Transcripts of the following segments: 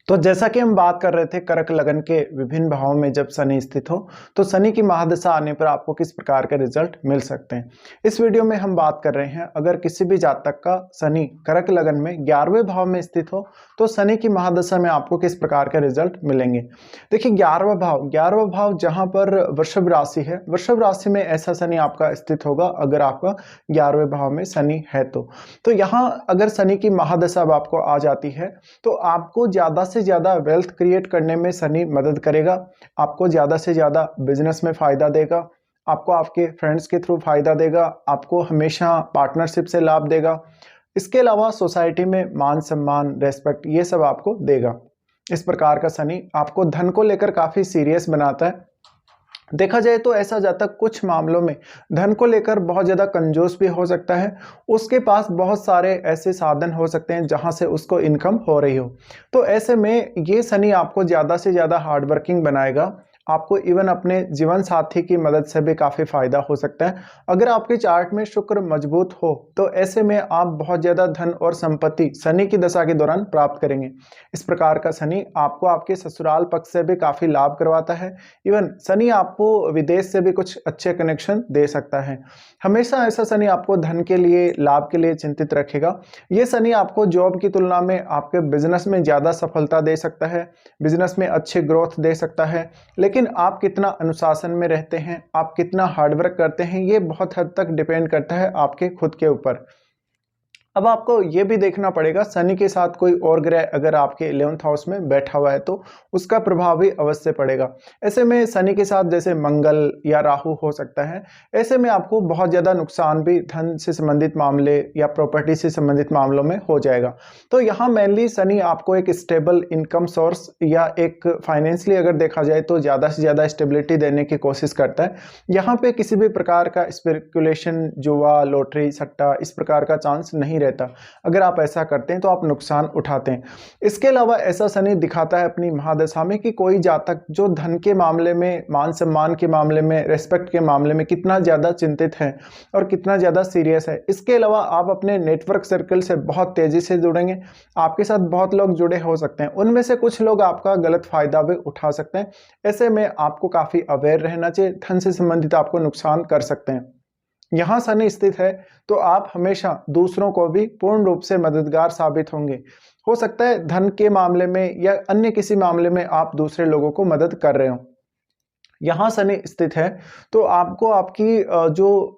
तो जैसा कि हम बात कर रहे थे कर्क लगन के विभिन्न भावों में जब शनि स्थित हो तो शनि की महादशा आने पर आपको किस प्रकार के रिजल्ट मिल सकते हैं। इस वीडियो में हम बात कर रहे हैं अगर किसी भी जातक का शनि कर्क लगन में 11वें भाव में स्थित हो तो शनि की महादशा में आपको किस प्रकार के रिजल्ट मिलेंगे। देखिए 11वां भाव जहां पर वृषभ राशि है, वृषभ राशि में ऐसा शनि आपका स्थित होगा अगर आपका 11वें भाव में शनि है तो यहाँ अगर शनि की महादशा अब आपको आ जाती है तो आपको ज़्यादा से ज़्यादा वेल्थ क्रिएट करने में शनि मदद करेगा। आपको ज़्यादा से ज़्यादा बिजनेस में फ़ायदा देगा, आपको आपके फ्रेंड्स के थ्रू फ़ायदा देगा, आपको हमेशा पार्टनरशिप से लाभ देगा। इसके अलावा सोसाइटी में मान सम्मान, रेस्पेक्ट ये सब आपको देगा। इस प्रकार का शनि आपको धन को लेकर काफ़ी सीरियस बनाता है। देखा जाए तो ऐसा जातक कुछ मामलों में धन को लेकर बहुत ज़्यादा कंजूस भी हो सकता है। उसके पास बहुत सारे ऐसे साधन हो सकते हैं जहां से उसको इनकम हो रही हो। तो ऐसे में ये शनि आपको ज़्यादा से ज़्यादा हार्ड वर्किंग बनाएगा। आपको इवन अपने जीवन साथी की मदद से भी काफ़ी फायदा हो सकता है। अगर आपके चार्ट में शुक्र मजबूत हो तो ऐसे में आप बहुत ज़्यादा धन और संपत्ति शनि की दशा के दौरान प्राप्त करेंगे। इस प्रकार का शनि आपको आपके ससुराल पक्ष से भी काफ़ी लाभ करवाता है। इवन शनि आपको विदेश से भी कुछ अच्छे कनेक्शन दे सकता है। हमेशा ऐसा शनि आपको धन के लिए, लाभ के लिए चिंतित रखेगा। ये शनि आपको जॉब की तुलना में आपके बिजनेस में ज़्यादा सफलता दे सकता है, बिजनेस में अच्छी ग्रोथ दे सकता है। लेकिन आप कितना अनुशासन में रहते हैं, आप कितना हार्डवर्क करते हैं, ये बहुत हद तक डिपेंड करता है आपके खुद के ऊपर। अब आपको ये भी देखना पड़ेगा शनि के साथ कोई और ग्रह अगर आपके 11th हाउस में बैठा हुआ है तो उसका प्रभाव भी अवश्य पड़ेगा। ऐसे में शनि के साथ जैसे मंगल या राहु हो सकता है, ऐसे में आपको बहुत ज़्यादा नुकसान भी धन से संबंधित मामले या प्रॉपर्टी से संबंधित मामलों में हो जाएगा। तो यहाँ मेनली शनि आपको एक स्टेबल इनकम सोर्स या एक फाइनेंशियली अगर देखा जाए तो ज़्यादा से ज़्यादा स्टेबिलिटी देने की कोशिश करता है। यहाँ पे किसी भी प्रकार का स्पेकुलेशन, जुआ, लॉटरी, सट्टा इस प्रकार का चांस नहीं रहता। अगर आप ऐसा करते हैं तो आप नुकसान उठाते हैं। इसके अलावा ऐसा शनि दिखाता है अपनी महादशा में कि कोई जातक जो धन के मामले में, मान सम्मान के मामले में, रेस्पेक्ट के मामले में कितना ज़्यादा चिंतित है और कितना ज़्यादा सीरियस है। इसके अलावा आप अपने नेटवर्क सर्कल से बहुत तेज़ी से जुड़ेंगे। आपके साथ बहुत लोग जुड़े हो सकते हैं, उनमें से कुछ लोग आपका गलत फायदा भी उठा सकते हैं। ऐसे में आपको काफ़ी अवेयर रहना चाहिए। धन से संबंधित आपको नुकसान कर सकते हैं। यहाँ शनि स्थित है तो आप हमेशा दूसरों को भी पूर्ण रूप से मददगार साबित होंगे। हो सकता है धन के मामले में या अन्य किसी मामले में आप दूसरे लोगों को मदद कर रहे हो। यहाँ शनि स्थित है तो आपको आपकी जो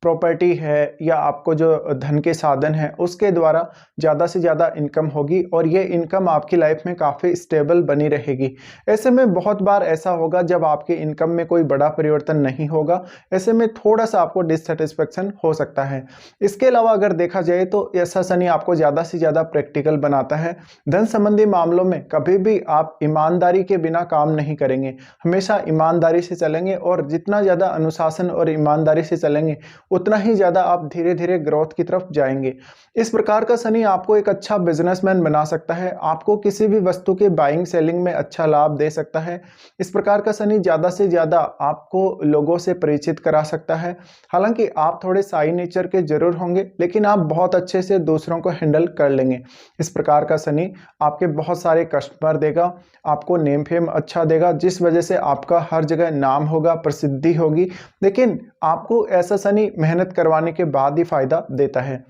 प्रॉपर्टी है या आपको जो धन के साधन है उसके द्वारा ज़्यादा से ज़्यादा इनकम होगी और ये इनकम आपकी लाइफ में काफ़ी स्टेबल बनी रहेगी। ऐसे में बहुत बार ऐसा होगा जब आपके इनकम में कोई बड़ा परिवर्तन नहीं होगा, ऐसे में थोड़ा सा आपको डिससेटिस्फेक्शन हो सकता है। इसके अलावा अगर देखा जाए तो ऐसा शनि आपको ज़्यादा से ज़्यादा प्रैक्टिकल बनाता है। धन संबंधी मामलों में कभी भी आप ईमानदारी के बिना काम नहीं करेंगे, हमेशा ईमानदारी से चलेंगे और जितना ज़्यादा अनुशासन और ईमानदारी से चलेंगे उतना ही ज़्यादा आप धीरे धीरे ग्रोथ की तरफ जाएंगे। इस प्रकार का शनि आपको एक अच्छा बिजनेसमैन बना सकता है, आपको किसी भी वस्तु के बाइंग सेलिंग में अच्छा लाभ दे सकता है। इस प्रकार का शनि ज़्यादा से ज़्यादा आपको लोगों से परिचित करा सकता है। हालांकि आप थोड़े साई नेचर के जरूर होंगे लेकिन आप बहुत अच्छे से दूसरों को हैंडल कर लेंगे। इस प्रकार का शनि आपके बहुत सारे कस्टमर देगा, आपको नेम फेम अच्छा देगा जिस वजह से आपका हर जगह नाम होगा, प्रसिद्धि होगी। लेकिन आपको ऐसा शनि मेहनत करवाने के बाद ही फायदा देता है।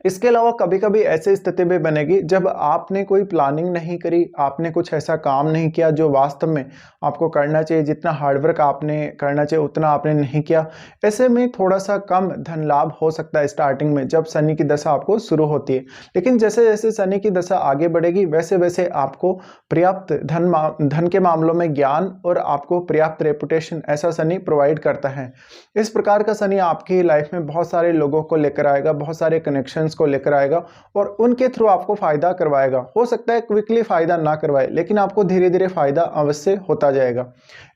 इसके अलावा कभी कभी ऐसी स्थिति भी बनेगी जब आपने कोई प्लानिंग नहीं करी, आपने कुछ ऐसा काम नहीं किया जो वास्तव में आपको करना चाहिए, जितना हार्डवर्क आपने करना चाहिए उतना आपने नहीं किया। ऐसे में थोड़ा सा कम धन लाभ हो सकता है स्टार्टिंग में जब शनि की दशा आपको शुरू होती है। लेकिन जैसे जैसे शनि की दशा आगे बढ़ेगी वैसे वैसे आपको पर्याप्त धन के मामलों में ज्ञान और आपको पर्याप्त रेपुटेशन ऐसा शनि प्रोवाइड करता है। इस प्रकार का शनि आपकी लाइफ में बहुत सारे लोगों को लेकर आएगा, बहुत सारे कनेक्शन को लेकर आएगा और उनके थ्रू आपको फायदा करवाएगा। हो सकता है क्विकली फायदा ना करवाए लेकिन आपको धीरे धीरे फायदा अवश्य होता जाएगा।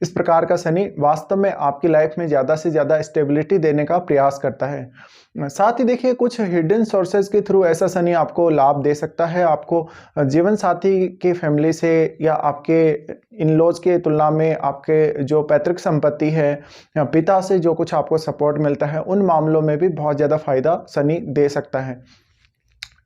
इस प्रकार का शनि वास्तव में आपकी लाइफ में ज्यादा से ज्यादा स्टेबिलिटी देने का प्रयास करता है। साथ ही देखिए कुछ हिडन सोर्सेज के थ्रू ऐसा शनि आपको लाभ दे सकता है। आपको जीवन साथी की फैमिली से या आपके इन लॉज के तुलना में आपके जो पैतृक संपत्ति है या पिता से जो कुछ आपको सपोर्ट मिलता है उन मामलों में भी बहुत ज़्यादा फायदा शनि दे सकता है।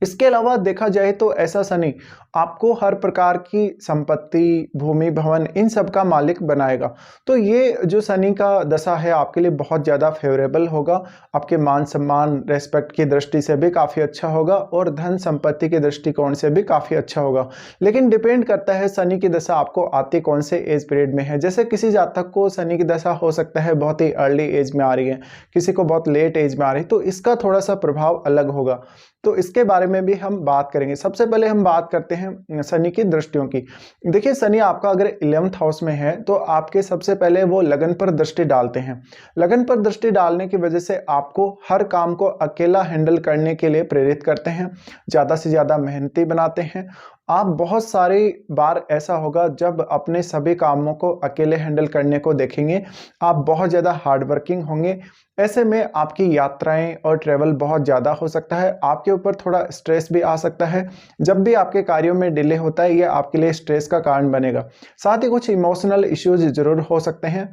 इसके अलावा देखा जाए तो ऐसा शनि आपको हर प्रकार की संपत्ति, भूमि, भवन इन सब का मालिक बनाएगा। तो ये जो शनि का दशा है आपके लिए बहुत ज़्यादा फेवरेबल होगा। आपके मान-सम्मान, रिस्पेक्ट की दृष्टि से भी काफ़ी अच्छा होगा और धन संपत्ति के दृष्टिकोण से भी काफ़ी अच्छा होगा। लेकिन डिपेंड करता है शनि की दशा आपको आती कौन से एज पीरियड में है। जैसे किसी जातक को शनि की दशा हो सकता है बहुत ही अर्ली एज में आ रही है, किसी को बहुत लेट एज में आ रही है, तो इसका थोड़ा-सा प्रभाव अलग होगा। तो इसके बारे में भी हम बात करेंगे। सबसे पहले हम बात करते हैं शनि की दृष्टियों की। देखिए शनि आपका अगर 11th हाउस में है तो आपके सबसे पहले वो लगन पर दृष्टि डालते हैं। लगन पर दृष्टि डालने की वजह से आपको हर काम को अकेला हैंडल करने के लिए प्रेरित करते हैं, ज़्यादा से ज़्यादा मेहनती बनाते हैं। आप बहुत सारी बार ऐसा होगा जब अपने सभी कामों को अकेले हैंडल करने को देखेंगे, आप बहुत ज़्यादा हार्ड वर्किंग होंगे। ऐसे में आपकी यात्राएं और ट्रैवल बहुत ज़्यादा हो सकता है, आपके ऊपर थोड़ा स्ट्रेस भी आ सकता है। जब भी आपके कार्यों में डिले होता है, ये आपके लिए स्ट्रेस का कारण बनेगा। साथ ही कुछ इमोशनल इश्यूज जरूर हो सकते हैं।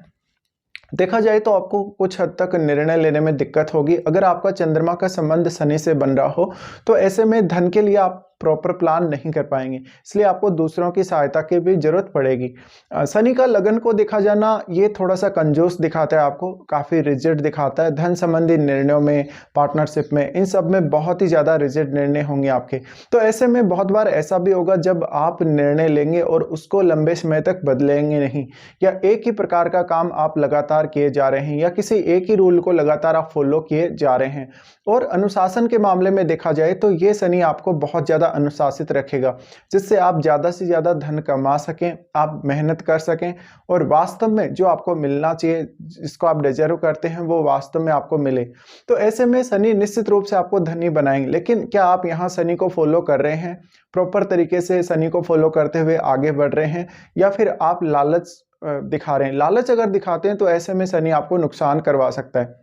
देखा जाए तो आपको कुछ हद तक निर्णय लेने में दिक्कत होगी। अगर आपका चंद्रमा का संबंध शनि से बन रहा हो तो ऐसे में धन के लिए आप प्रॉपर प्लान नहीं कर पाएंगे, इसलिए आपको दूसरों की सहायता की भी जरूरत पड़ेगी। शनि का लगन को देखा जाना ये थोड़ा सा कंजूस दिखाता है, आपको काफ़ी रिजिड दिखाता है। धन संबंधी निर्णयों में, पार्टनरशिप में, इन सब में बहुत ही ज़्यादा रिजिड निर्णय होंगे आपके। तो ऐसे में बहुत बार ऐसा भी होगा जब आप निर्णय लेंगे और उसको लंबे समय तक बदलेंगे नहीं, या एक ही प्रकार का काम आप लगातार किए जा रहे हैं, या किसी एक ही रूल को लगातार आप फॉलो किए जा रहे हैं। और अनुशासन के मामले में देखा जाए तो ये शनि आपको बहुत ज़्यादा अनुशासित रखेगा, जिससे आप ज़्यादा से ज़्यादा धन कमा सकें, आप मेहनत कर सकें और वास्तव में जो आपको मिलना चाहिए, जिसको आप डिजर्व करते हैं, वो वास्तव में आपको मिले। तो ऐसे में शनि निश्चित रूप से आपको धनी बनाएंगे। लेकिन क्या आप यहाँ शनि को फॉलो कर रहे हैं, प्रॉपर तरीके से शनि को फॉलो करते हुए आगे बढ़ रहे हैं, या फिर आप लालच दिखा रहे हैं? लालच अगर दिखाते हैं तो ऐसे में शनि आपको नुकसान करवा सकता है।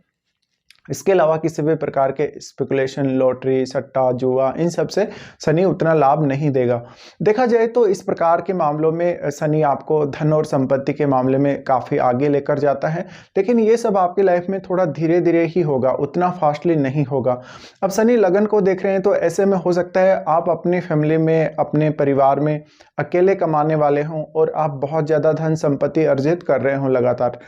इसके अलावा किसी भी प्रकार के स्पेकुलेशन, लॉटरी, सट्टा, जुआ इन सब से शनि उतना लाभ नहीं देगा। देखा जाए तो इस प्रकार के मामलों में शनि आपको धन और संपत्ति के मामले में काफ़ी आगे लेकर जाता है, लेकिन ये सब आपकी लाइफ में थोड़ा धीरे धीरे ही होगा, उतना फास्टली नहीं होगा। अब शनि लगन को देख रहे हैं तो ऐसे में हो सकता है आप अपनी फैमिली में, अपने परिवार में अकेले कमाने वाले हों और आप बहुत ज़्यादा धन संपत्ति अर्जित कर रहे हों लगातार।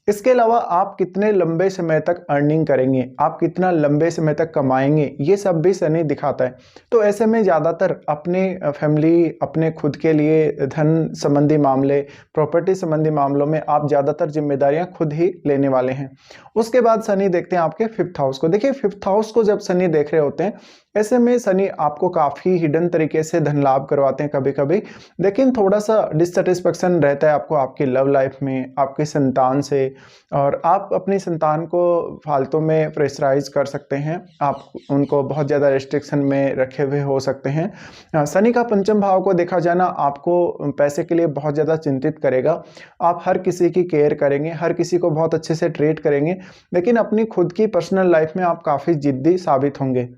इसके अलावा आप कितने लंबे समय तक अर्निंग करेंगे, आप कितना लंबे समय तक कमाएंगे, ये सब भी शनि दिखाता है। तो ऐसे में ज़्यादातर अपने फैमिली, अपने खुद के लिए धन संबंधी मामले, प्रॉपर्टी संबंधी मामलों में आप ज़्यादातर जिम्मेदारियां खुद ही लेने वाले हैं। उसके बाद शनि देखते हैं आपके 5th हाउस को। देखिए 5th हाउस को जब शनि देख रहे होते हैं, ऐसे में शनि आपको काफ़ी हिडन तरीके से धन लाभ करवाते हैं कभी कभी, लेकिन थोड़ा सा डिससेटिस्फेक्शन रहता है आपको आपकी लव लाइफ में, आपके संतान से, और आप अपनी संतान को फालतू में प्रेशराइज कर सकते हैं, आप उनको बहुत ज़्यादा रिस्ट्रिक्शन में रखे हुए हो सकते हैं। शनि का पंचम भाव को देखा जाना आपको पैसे के लिए बहुत ज़्यादा चिंतित करेगा। आप हर किसी की केयर करेंगे, हर किसी को बहुत अच्छे से ट्रीट करेंगे, लेकिन अपनी खुद की पर्सनल लाइफ में आप काफ़ी जिद्दी साबित होंगे।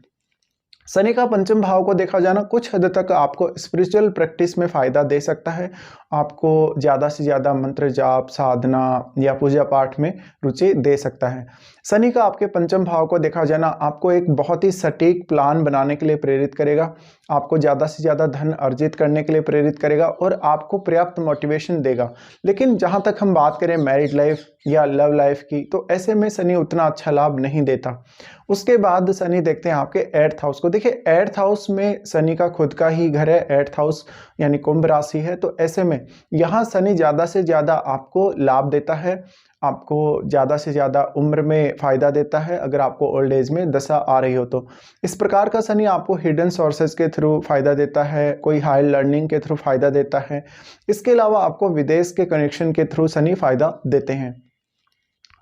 शनि का पंचम भाव को देखा जाना कुछ हद तक आपको स्पिरिचुअल प्रैक्टिस में फायदा दे सकता है, आपको ज़्यादा से ज़्यादा मंत्र जाप, साधना या पूजा पाठ में रुचि दे सकता है। शनि का आपके पंचम भाव को देखा जाना आपको एक बहुत ही सटीक प्लान बनाने के लिए प्रेरित करेगा, आपको ज़्यादा से ज़्यादा धन अर्जित करने के लिए प्रेरित करेगा और आपको पर्याप्त मोटिवेशन देगा। लेकिन जहाँ तक हम बात करें मैरिड लाइफ या लव लाइफ की, तो ऐसे में शनि उतना अच्छा लाभ नहीं देता। उसके बाद शनि देखते हैं आपके 8th हाउस को। देखिए 8th हाउस में शनि का खुद का ही घर है, 8th हाउस यानी कुंभ राशि है। तो ऐसे में यहाँ शनि ज़्यादा से ज़्यादा आपको लाभ देता है, आपको ज़्यादा से ज़्यादा उम्र में फ़ायदा देता है अगर आपको ओल्ड एज में दशा आ रही हो तो। इस प्रकार का शनि आपको हिडन सोर्सेज के थ्रू फ़ायदा देता है, कोई हायर लर्निंग के थ्रू फ़ायदा देता है। इसके अलावा आपको विदेश के कनेक्शन के थ्रू शनि फ़ायदा देते हैं।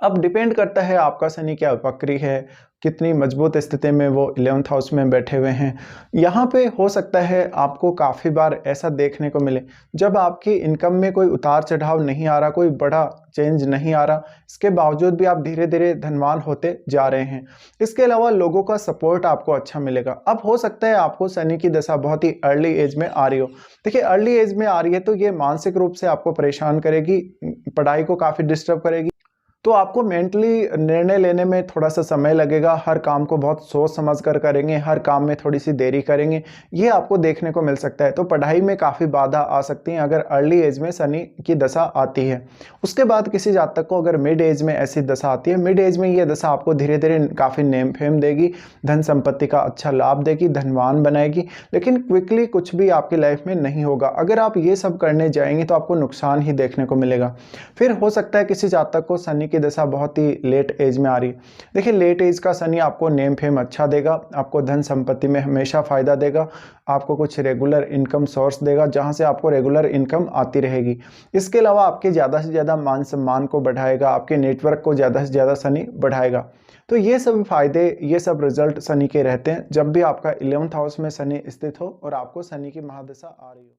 अब डिपेंड करता है आपका शनि क्या वक्री है, कितनी मजबूत स्थिति में वो 11th हाउस में बैठे हुए हैं। यहाँ पे हो सकता है आपको काफ़ी बार ऐसा देखने को मिले जब आपकी इनकम में कोई उतार चढ़ाव नहीं आ रहा, कोई बड़ा चेंज नहीं आ रहा, इसके बावजूद भी आप धीरे धीरे धनवान होते जा रहे हैं। इसके अलावा लोगों का सपोर्ट आपको अच्छा मिलेगा। अब हो सकता है आपको शनि की दशा बहुत ही अर्ली एज में आ रही हो। देखिए अर्ली एज में आ रही है तो ये मानसिक रूप से आपको परेशान करेगी, पढ़ाई को काफ़ी डिस्टर्ब करेगी, तो आपको मेंटली निर्णय लेने में थोड़ा-सा समय लगेगा, हर काम को बहुत सोच समझ कर करेंगे, हर काम में थोड़ी-सी देरी करेंगे, ये आपको देखने को मिल सकता है। तो पढ़ाई में काफ़ी बाधा आ सकती है अगर अर्ली एज में शनि की दशा आती है। उसके बाद किसी जातक को अगर मिड एज में ऐसी दशा आती है, मिड एज में ये दशा आपको धीरे-धीरे काफ़ी नेम-फेम देगी, धन संपत्ति का अच्छा लाभ देगी, धनवान बनाएगी, लेकिन क्विकली कुछ भी आपकी लाइफ में नहीं होगा। अगर आप ये सब करने जाएँगे तो आपको नुकसान ही देखने को मिलेगा। फिर हो सकता है किसी जातक को शनि की दशा बहुत ही लेट एज में आ रही है। देखिए लेट एज का शनि आपको नेम फेम अच्छा देगा, आपको धन संपत्ति में हमेशा फायदा देगा, आपको कुछ रेगुलर इनकम सोर्स देगा जहां से आपको रेगुलर इनकम आती रहेगी। इसके अलावा आपके ज़्यादा से ज़्यादा मान सम्मान को बढ़ाएगा, आपके नेटवर्क को ज़्यादा से ज़्यादा शनि बढ़ाएगा। तो ये सब फायदे, ये सब रिजल्ट शनि के रहते हैं जब भी आपका 11th हाउस में शनि स्थित हो और आपको शनि की महादशा आ रही हो।